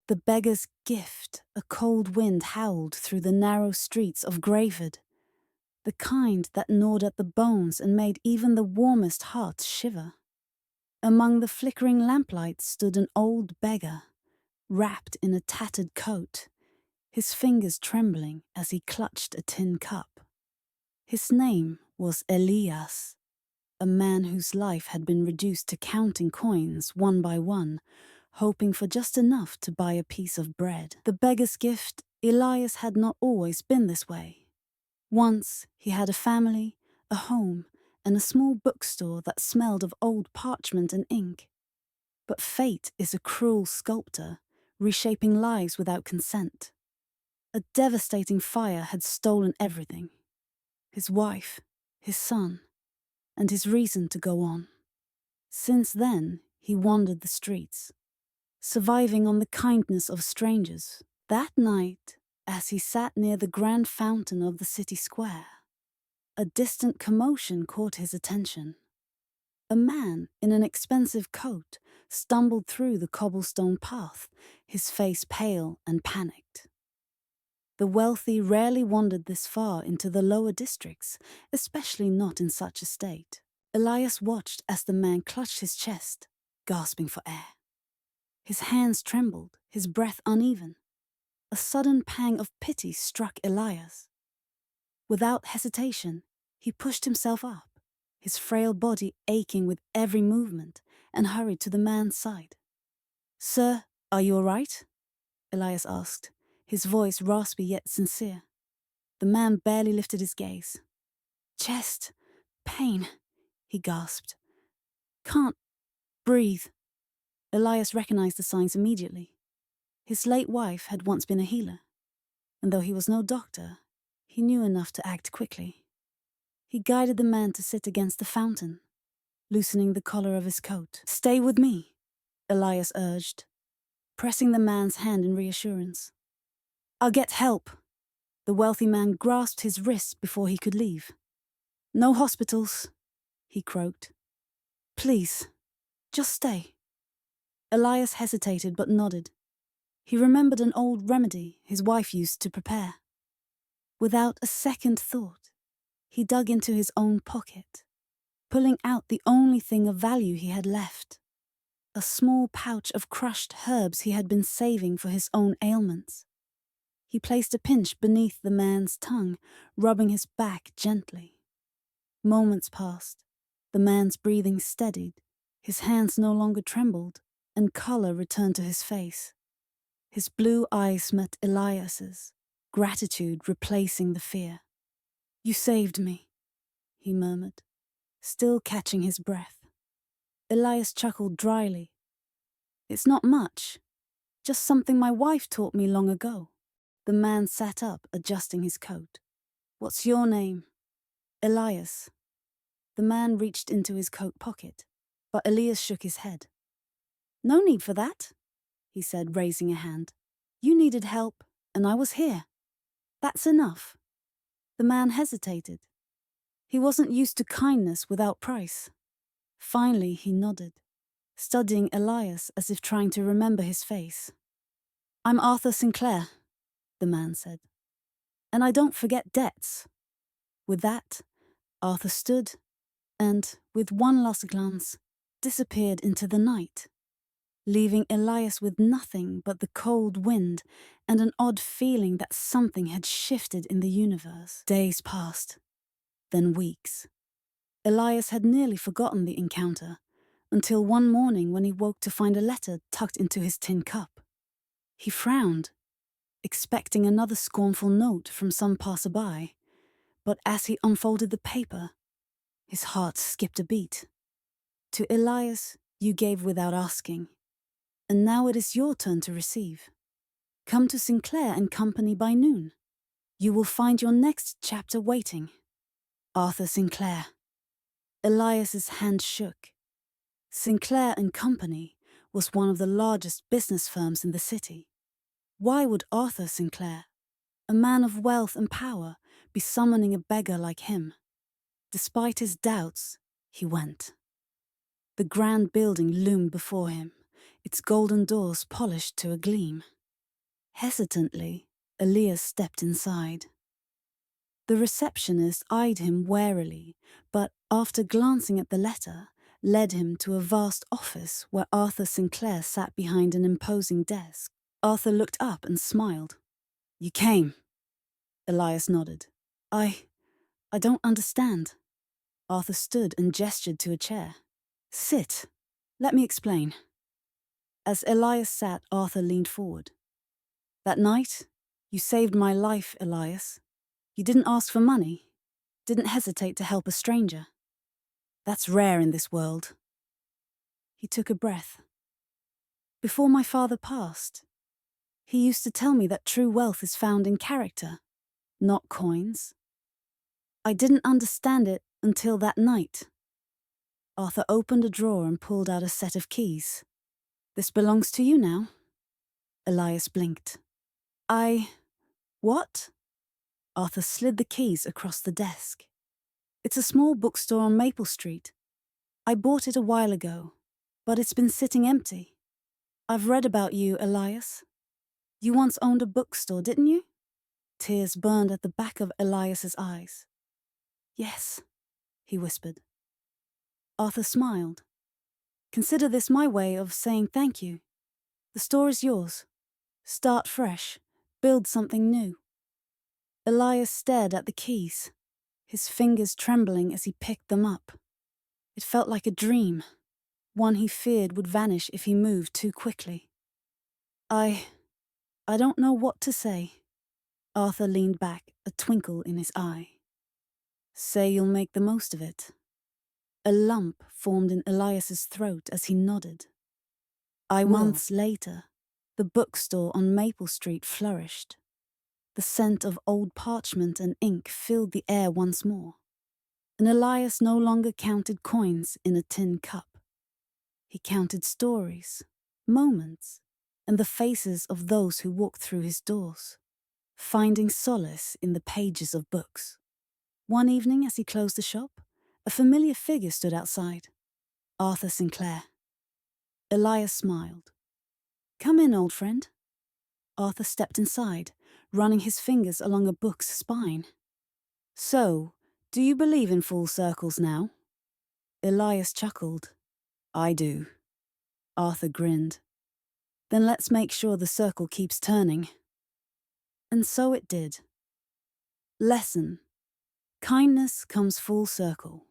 The beggar's gift, a cold wind howled through the narrow streets of Grayford, the kind that gnawed at the bones and made even the warmest hearts shiver. Among the flickering lamplights stood an old beggar, wrapped in a tattered coat, his fingers trembling as he clutched a tin cup. His name was Elias, a man whose life had been reduced to counting coins one by one, hoping for just enough to buy a piece of bread. The beggar's gift, Elias had not always been this way. Once he had a family, a home, and a small bookstore that smelled of old parchment and ink. But fate is a cruel sculptor, reshaping lives without consent. A devastating fire had stolen everything: his wife, his son, and his reason to go on. Since then, he wandered the streets, surviving on the kindness of strangers. That night, as he sat near the grand fountain of the city square, a distant commotion caught his attention. A man in an expensive coat stumbled through the cobblestone path, his face pale and panicked. The wealthy rarely wandered this far into the lower districts, especially not in such a state. Elias watched as the man clutched his chest, gasping for air. His hands trembled, his breath uneven. A sudden pang of pity struck Elias. Without hesitation, he pushed himself up, his frail body aching with every movement, and hurried to the man's side. "Sir, are you all right?" Elias asked, his voice raspy yet sincere. The man barely lifted his gaze. "Chest pain," he gasped. "Can't breathe." Elias recognized the signs immediately. His late wife had once been a healer, and though he was no doctor, he knew enough to act quickly. He guided the man to sit against the fountain, loosening the collar of his coat. "Stay with me," Elias urged, pressing the man's hand in reassurance. "I'll get help." The wealthy man grasped his wrist before he could leave. "No hospitals," he croaked. "Please, just stay." Elias hesitated but nodded. He remembered an old remedy his wife used to prepare. Without a second thought, he dug into his own pocket, pulling out the only thing of value he had left: a small pouch of crushed herbs he had been saving for his own ailments. He placed a pinch beneath the man's tongue, rubbing his back gently. Moments passed. The man's breathing steadied, his hands no longer trembled, and color returned to his face. His blue eyes met Elias's, gratitude replacing the fear. "You saved me," he murmured, still catching his breath. Elias chuckled dryly. "It's not much, just something my wife taught me long ago." The man sat up, adjusting his coat. "What's your name?" "Elias." The man reached into his coat pocket, but Elias shook his head. "No need for that," he said, raising a hand. "You needed help, and I was here. That's enough." The man hesitated. He wasn't used to kindness without price. Finally, he nodded, studying Elias as if trying to remember his face. "I'm Arthur Sinclair," the man said, "and I don't forget debts." With that, Arthur stood and, with one last glance, disappeared into the night, leaving Elias with nothing but the cold wind and an odd feeling that something had shifted in the universe. Days passed, then weeks. Elias had nearly forgotten the encounter, until one morning when he woke to find a letter tucked into his tin cup. He frowned, expecting another scornful note from some passerby, but as he unfolded the paper, his heart skipped a beat. "To Elias, you gave without asking, and now it is your turn to receive. Come to Sinclair and Company by noon. You will find your next chapter waiting. Arthur Sinclair." Elias's hand shook. Sinclair and Company was one of the largest business firms in the city. Why would Arthur Sinclair, a man of wealth and power, be summoning a beggar like him? Despite his doubts, he went. The grand building loomed before him, its golden doors polished to a gleam. Hesitantly, Elias stepped inside. The receptionist eyed him warily, but after glancing at the letter, led him to a vast office where Arthur Sinclair sat behind an imposing desk. Arthur looked up and smiled. "You came." Elias nodded. I don't understand." Arthur stood and gestured to a chair. "Sit. Let me explain." As Elias sat, Arthur leaned forward. "That night, you saved my life, Elias. You didn't ask for money, didn't hesitate to help a stranger. That's rare in this world." He took a breath. "Before my father passed, he used to tell me that true wealth is found in character, not coins. I didn't understand it until that night." Arthur opened a drawer and pulled out a set of keys. "This belongs to you now." Elias blinked. What?" Arthur slid the keys across the desk. "It's a small bookstore on Maple Street. I bought it a while ago, but it's been sitting empty. I've read about you, Elias. You once owned a bookstore, didn't you?" Tears burned at the back of Elias's eyes. "Yes," he whispered. Arthur smiled. "Consider this my way of saying thank you. The store is yours. Start fresh. Build something new." Elias stared at the keys, his fingers trembling as he picked them up. It felt like a dream, one he feared would vanish if he moved too quickly. I don't know what to say." Arthur leaned back, a twinkle in his eye. "Say you'll make the most of it." A lump formed in Elias's throat as he nodded. "I will." Months later, the bookstore on Maple Street flourished. The scent of old parchment and ink filled the air once more, and Elias no longer counted coins in a tin cup. He counted stories, moments, and the faces of those who walked through his doors, finding solace in the pages of books. One evening, as he closed the shop, a familiar figure stood outside. Arthur Sinclair. Elias smiled. "Come in, old friend." Arthur stepped inside, running his fingers along a book's spine. "So, do you believe in full circles now?" Elias chuckled. "I do." Arthur grinned. "Then let's make sure the circle keeps turning." And so it did. Lesson: kindness comes full circle.